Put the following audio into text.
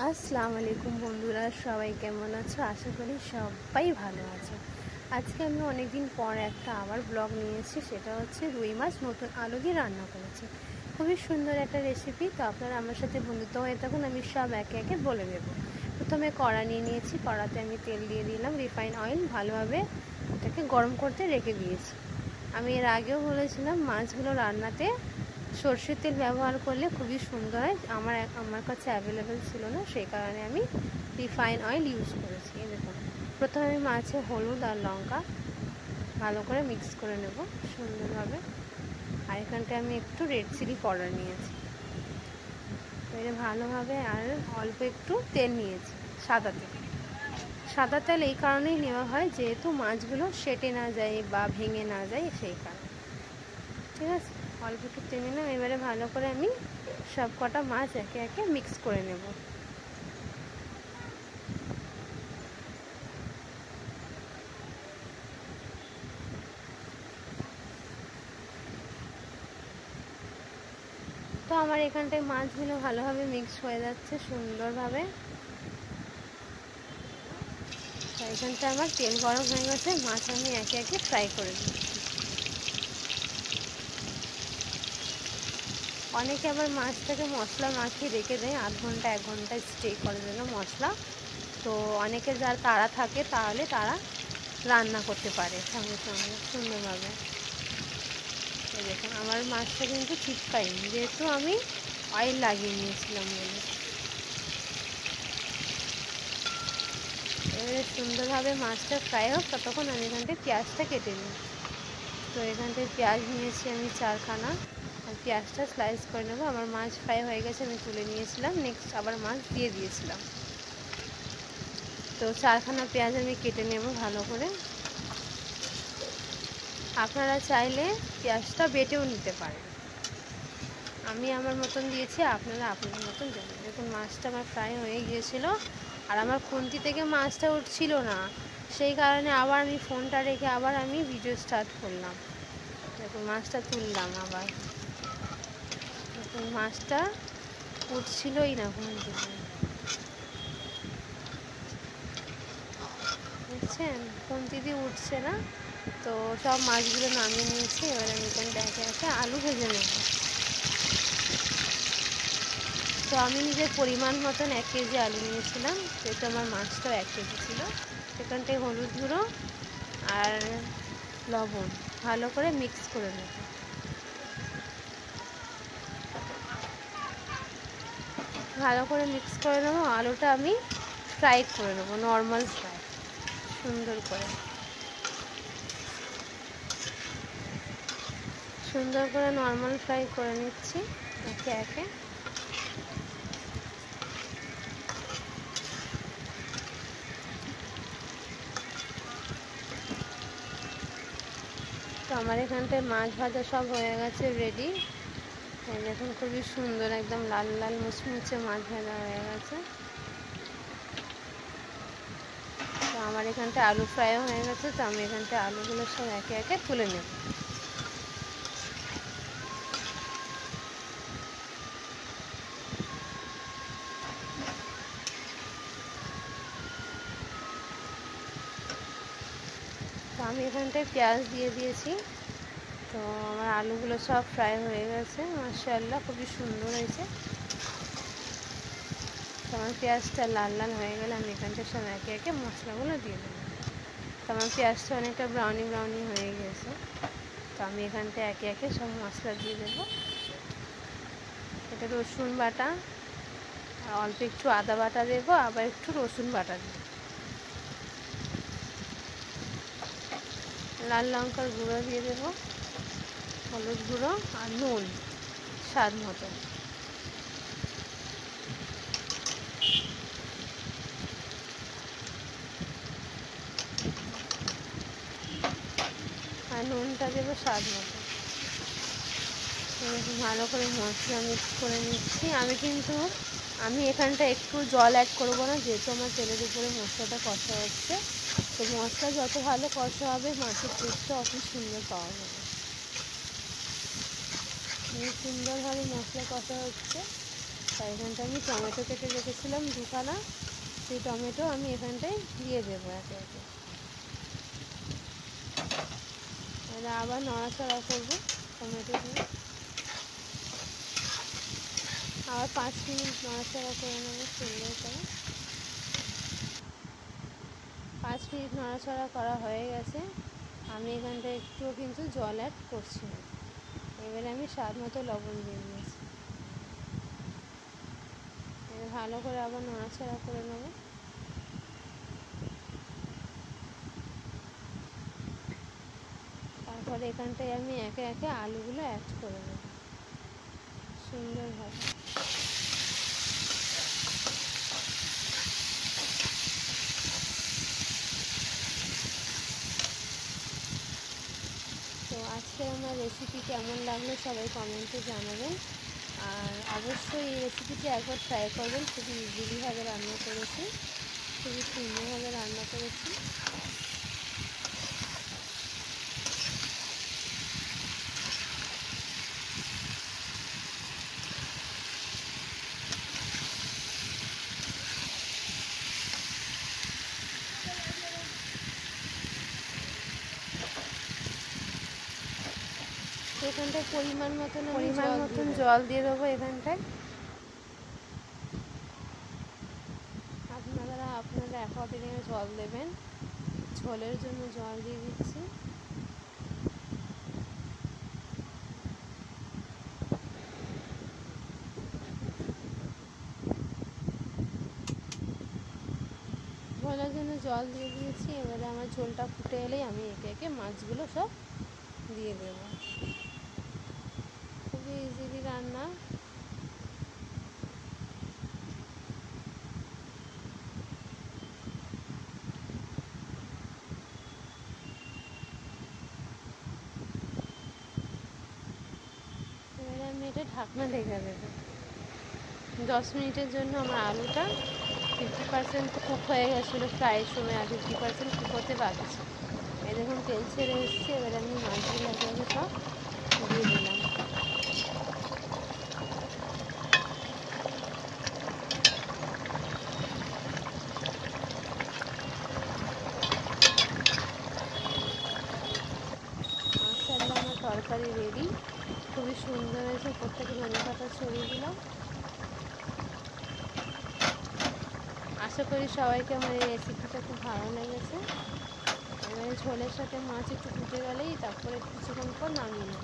আসসালামু আলাইকুম বন্ধুরা, সবাই কেমন আছো? আশা করি সবাই ভালো আছে। আজকে আমি অনেকদিন পর একটা আবার ব্লগ নিয়েছি, সেটা হচ্ছে রুই মাছ নতুন আলু দিয়ে রান্না করেছি। খুবই সুন্দর একটা রেসিপি। তো আপনারা আমার সাথে বন্ধুত্ব হয়ে থাকুন, আমি সব একে একে বলে দেব। প্রথমে কড়া নিয়ে নিয়েছি, কড়াতে আমি তেল দিয়ে দিলাম, রিফাইন অয়েল, ভালোভাবে এটাকে গরম করতে রেখে দিয়েছি। আমি এর আগেও বলেছিলাম মাছগুলো রান্নাতে সরষের তেল ব্যবহার করলে খুবই সুন্দর হয়। আমার কাছে অ্যাভেলেবেল ছিল না, সেই কারণে আমি রিফাইন অয়েল ইউজ করেছি। দেখুন, প্রথমে আমি মাছে হলুদ আর লঙ্কা ভালো করে মিক্স করে নেব সুন্দরভাবে। আর এখানটায় আমি একটু রেড চিলি পাউডার নিয়েছি, এটা ভালোভাবে, আর অল্প একটু তেল নিয়েছি, সাদা তেল এই কারণেই নেওয়া হয় যেহেতু মাছগুলো সেটে না যায় বা ভেঙে না যায়, সেই কারণে। ঠিক আছে, অল্প একটু তেল নিলাম। এবারে ভালো করে আমি সব কটা মাছ একে একে মিক্স করে নেব। তো আমার এখানটায় মাছগুলো ভালোভাবে মিক্স হয়ে যাচ্ছে সুন্দরভাবে। তো এখানটা আমার তেল গরম হয়ে গেছে, মাছ আমি একে একে ফ্রাই করে দিচ্ছি। অনেকে আবার মাছটাকে মশলা মাখিয়ে রেখে দেয়, আধ ঘন্টা 1 ঘন্টা স্টে করে দিল মশলা। তো অনেকে যার তাড়া থাকে তাহলে তারা রান্না করতে পারে সঙ্গে সঙ্গে সুন্দরভাবে। দেখুন, আমার মাছটা কিন্তু চিপকায়নি যেহেতু আমি অয়েল লাগিয়ে নিয়েছিলাম বলে। এবারে সুন্দরভাবে মাছটা ফ্রাই হোক, ততক্ষণ আমি এখানটায় পেঁয়াজটা কেটে নিই। তো এখানটায় পেঁয়াজ নিয়েছি আমি 4খানা, আর পেঁয়াজটা স্লাইস করে নেবো। আমার মাছ ফ্রাই হয়ে গেছে, আমি তুলে নিয়েছিলাম, নেক্সট আবার মাছ দিয়ে দিয়েছিলাম। তো 4খানা পেঁয়াজ আমি কেটে নেব ভালো করে। আপনারা চাইলে পেঁয়াজটা বেটেও নিতে পারেন, আমি আমার মতন দিয়েছি, আপনারা আপনাদের মতন দেবেন। দেখুন, মাছটা আমার ফ্রাই হয়ে গিয়েছিল, আর আমার খুন্তি থেকে মাছটা উঠছিল না, সেই কারণে আবার আমি ফোনটা রেখে আবার আমি ভিডিও স্টার্ট করলাম। দেখুন, মাছটা তুললাম আবার। দেখুন, মাছটা উঠছিলই না খুন্তি থেকে, বুঝছেন? খুন্তি দিয়ে উঠছে না। তো সব মাছগুলো নামিয়ে নিয়েছি। এবার আমি এখানে একে একে আলু ভেজে নেব। তো আমি নিজের পরিমাণ মতন 1 কেজি আলু নিয়েছিলাম, যেহেতু আমার মাছটাও 1 কেজি ছিল। এখানটায় হলুদ গুঁড়ো আর লবণ ভালো করে মিক্স করে নেব। ভালো করে মিক্স করে নেব। আলুটা আমি ফ্রাই করে নেব, নর্মাল ফ্রাই সুন্দর করে নর্মাল ফ্রাই করে নিচ্ছি একে একে। তো আমার এখানটায় মাছ ভাজা সব হয়ে গেছে, রেডি। দেখুন, খুবই সুন্দর একদম লাল লাল মুচমুচে মাছ ভাজা হয়ে গেছে। তো আমার এখানটায় আলু ফ্রাইও হয়ে গেছে। তো আমি এখানটায় আলুগুলো সব একে একে তুলে নেব। তো আমি এখানটায় পেঁয়াজ দিয়ে দিয়েছি। তো আমার আলুগুলো সব ফ্রাই হয়ে গেছে, মাশাআল্লাহ খুবই সুন্দর হয়েছে। তো আমার পেঁয়াজটা লাল লাল হয়ে গেলে আমি এখানটায় সব একে একে মশলাগুলো দিয়ে দেবো। তো আমার পেঁয়াজটা অনেকটা ব্রাউনি ব্রাউনি হয়ে গেছে। তো আমি এখানটায় একে একে সব মশলা দিয়ে দেবো। এটা রসুন বাটা, আর অল্প একটু আদা বাটা দেবো, আবার একটু রসুন বাটা দেবো, লাল লঙ্কার গুঁড়ো দিয়ে দেবো, হলুদ গুঁড়ো আর নুন স্বাদ মতো। আর নুনটা দেবো স্বাদ মতো। ভালো করে মশলা মিক্স করে নিচ্ছি। আমি এখানটা একটু জল অ্যাড করবো না, যেহেতু আমার তেলের উপরে মশলাটা কষা হচ্ছে। তো মশলা যত ভালো কষা হবে মাছের টেস্টটা অত সুন্দর পাওয়া যাবে। সুন্দরভাবে মশলা কষা হচ্ছে। তাই এখানটা আমি টমেটো কেটে রেখেছিলাম দুখানা, সেই টমেটো আমি এখানটায় দিয়ে দেবো একে একে। এবার আবার নড়াচড়া করবো টমেটো দিয়ে, আবার 5 মিনিট নড়াচড়া করে নেবো সুন্দর করে। 5 মিনিট নড়াচড়া করা হয়ে গেছে। আমি এখানটায় একটুও কিন্তু জল অ্যাড করছি না। এবারে আমি স্বাদ মতো লবণ দিয়ে দিয়েছি। এবার ভালো করে আবার নড়াচড়া করে নেবো। তারপরে এখানটায় আমি একে একে আলুগুলো অ্যাড করে দেবো সুন্দরভাবে। তো আজকে আমার রেসিপি কেমন লাগলো সবাই কমেন্টে জানাবেন। আর অবশ্যই এই রেসিপিটি একবার ট্রাই করবেন, খুবই ইজিলিভাবে রান্না করেছি, খুবই সুন্দরভাবে রান্না করেছি। এখানটায় পরিমাণ মতন জল দিয়ে দেবো। এখানটায় আপনারা অ্যাকর্ডিংয়ে জল দেবেন। ঝোলের জন্য জল দিয়ে দিচ্ছি। ঝোলের জন্য জল দিয়ে দিয়েছি। এবারে আমার ঝোলটা ফুটে এলেই আমি একে একে মাছগুলো সব দিয়ে দেব। খুবই ইজিলি রান্না। এবারে আমি এটা ঢাকনা ঢেকে দেবো 10 মিনিটের জন্য। আমার আলুটা 50% কুক হয়ে গেছিলো ফ্রাইয়ের সময়, আর 50% কুক হতে বাকি ছিল। এই দেখুন তেল ছেড়ে এসছে। এবারে আমি মাছগুলো একে একে সব দিয়ে দিলাম। মাশাআল্লাহ আমার তরকারি রেডি, খুবই সুন্দর হয়েছে। উপর থেকে ধনেপাতা ছড়িয়ে দিলাম। আশা করি সবাইকে আমার এই রেসিপিটা খুব ভালো লেগেছে। এবারে ঝোলের সাথে মাছ একটু ফুটে গেলেই তারপরে কিছুক্ষণ পর নামিয়ে নেব।